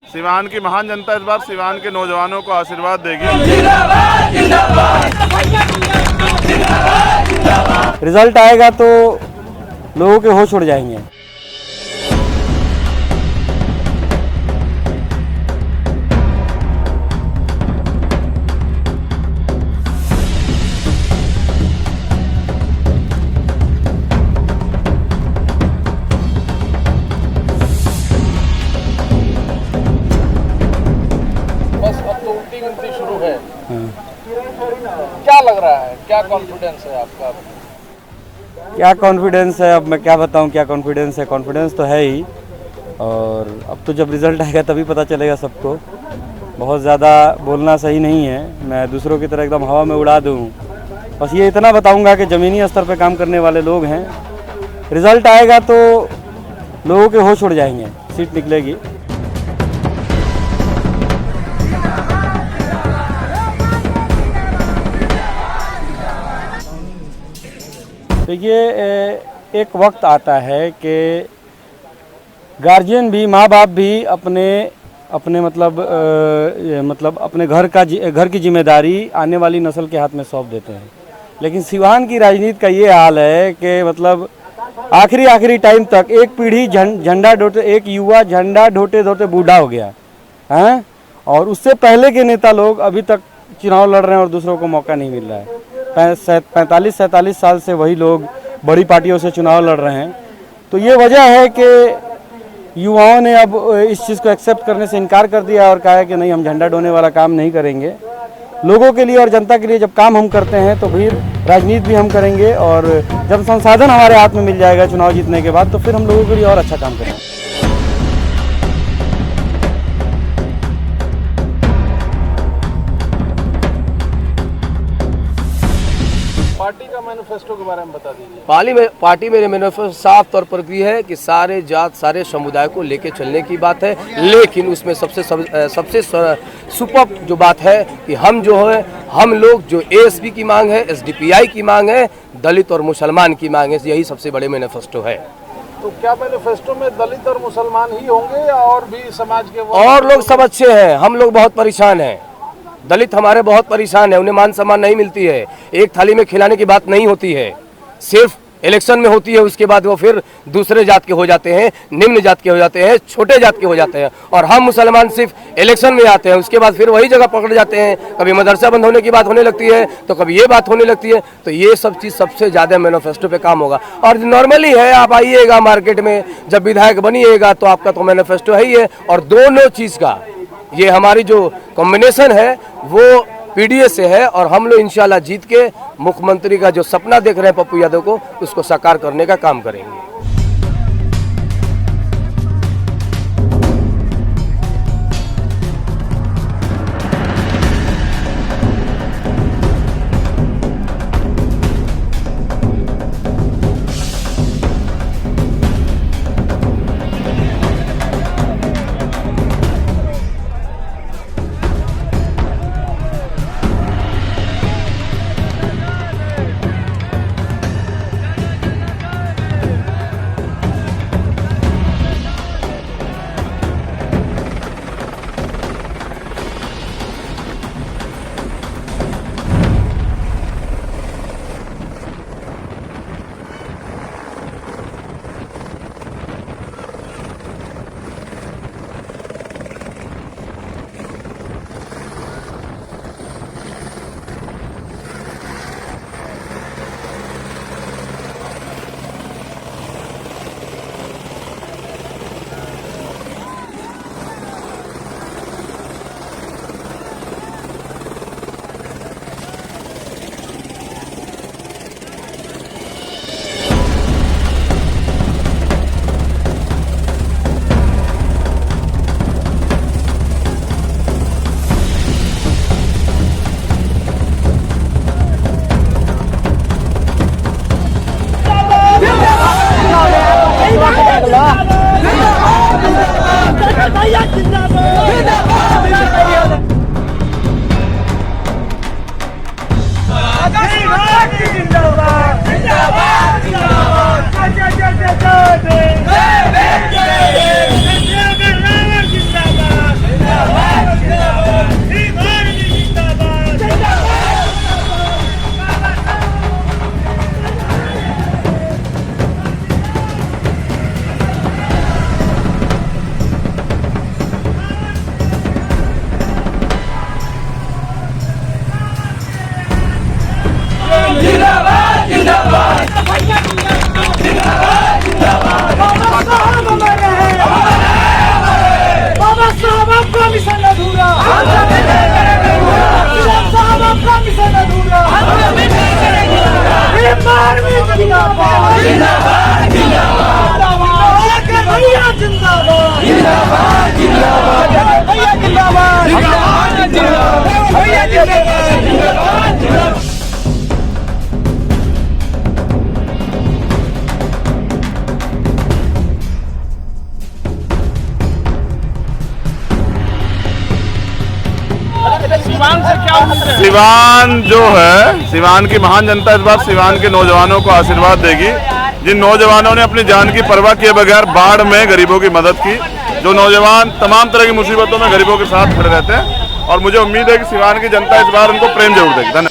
सिवान की महान जनता इस बार सिवान के नौजवानों को आशीर्वाद देगी। रिजल्ट आएगा तो लोगों के होश उड़ जाएंगे। शुरू है, क्या लग रहा है, क्या कॉन्फिडेंस है आपका? क्या कॉन्फिडेंस है, अब मैं क्या बताऊं क्या कॉन्फिडेंस है। कॉन्फिडेंस तो है ही, और अब तो जब रिज़ल्ट आएगा तभी पता चलेगा सबको। बहुत ज़्यादा बोलना सही नहीं है, मैं दूसरों की तरह एकदम हवा में उड़ा दूं। बस ये इतना बताऊंगा कि ज़मीनी स्तर पे काम करने वाले लोग हैं। रिज़ल्ट आएगा तो लोगों के होश उड़ जाएंगे, सीट निकलेगी। देखिए, एक वक्त आता है कि गार्जियन भी, माँ बाप भी अपने मतलब अपने घर की जिम्मेदारी आने वाली नस्ल के हाथ में सौंप देते हैं। लेकिन सिवान की राजनीति का ये हाल है कि मतलब आखिरी टाइम तक एक पीढ़ी झंडा ढोते, एक युवा झंडा ढोते ढोते बूढ़ा हो गया हैं, और उससे पहले के नेता लोग अभी तक चुनाव लड़ रहे हैं और दूसरों को मौका नहीं मिल रहा है। 45-47 साल से वही लोग बड़ी पार्टियों से चुनाव लड़ रहे हैं। तो ये वजह है कि युवाओं ने अब इस चीज़ को एक्सेप्ट करने से इनकार कर दिया और कहा है कि नहीं, हम झंडा ढोने वाला काम नहीं करेंगे। लोगों के लिए और जनता के लिए जब काम हम करते हैं तो फिर राजनीति भी हम करेंगे, और जब संसाधन हमारे हाथ में मिल जाएगा चुनाव जीतने के बाद तो फिर हम लोगों के लिए और अच्छा काम करेंगे। पार्टी का मैनिफेस्टो के बारे में बता दीजिए। पार्टी मेरे मैनिफेस्टो साफ तौर पर भी है कि सारे जात सारे समुदाय को लेके चलने की बात है, लेकिन उसमें सबसे सुपर जो बात है कि हम लोग जो एएसपी की मांग है, एसडीपीआई की मांग है, दलित और मुसलमान की मांग है, यही सबसे बड़े मैनिफेस्टो है। तो क्या मैनिफेस्टो में दलित और मुसलमान ही होंगे या और भी समाज के और लोग सब अच्छे हैं? हम लोग बहुत परेशान हैं, दलित हमारे बहुत परेशान है, उन्हें मान सम्मान नहीं मिलती है। एक थाली में खिलाने की बात नहीं होती है, सिर्फ इलेक्शन में होती है। उसके बाद वो फिर दूसरे जात के हो जाते हैं, निम्न जात के हो जाते हैं, छोटे जात के हो जाते हैं, और हम मुसलमान सिर्फ इलेक्शन में आते हैं, उसके बाद फिर वही जगह पकड़ जाते हैं। कभी मदरसा बंद होने की बात होने लगती है तो कभी ये बात होने लगती है। तो ये सब चीज़ सबसे ज़्यादा मैनिफेस्टो पे काम होगा। और नॉर्मली है, आप आइएगा मार्केट में, जब विधायक बनिएगा तो आपका तो मैनिफेस्टो है ही है। और दोनों चीज़ का ये हमारी जो कॉम्बिनेशन है वो पीडीए से है, और हम लोग इंशाल्लाह जीत के मुख्यमंत्री का जो सपना देख रहे हैं पप्पू यादव को, उसको साकार करने का काम करेंगे। सिवान जो है, सिवान की महान जनता इस बार सिवान के नौजवानों को आशीर्वाद देगी। जिन नौजवानों ने अपनी जान की परवाह किए बगैर बाढ़ में गरीबों की मदद की, जो नौजवान तमाम तरह की मुसीबतों में गरीबों के साथ खड़े रहते हैं, और मुझे उम्मीद है कि सिवान की जनता इस बार उनको प्रेम जरूर देगी। धन्यवाद।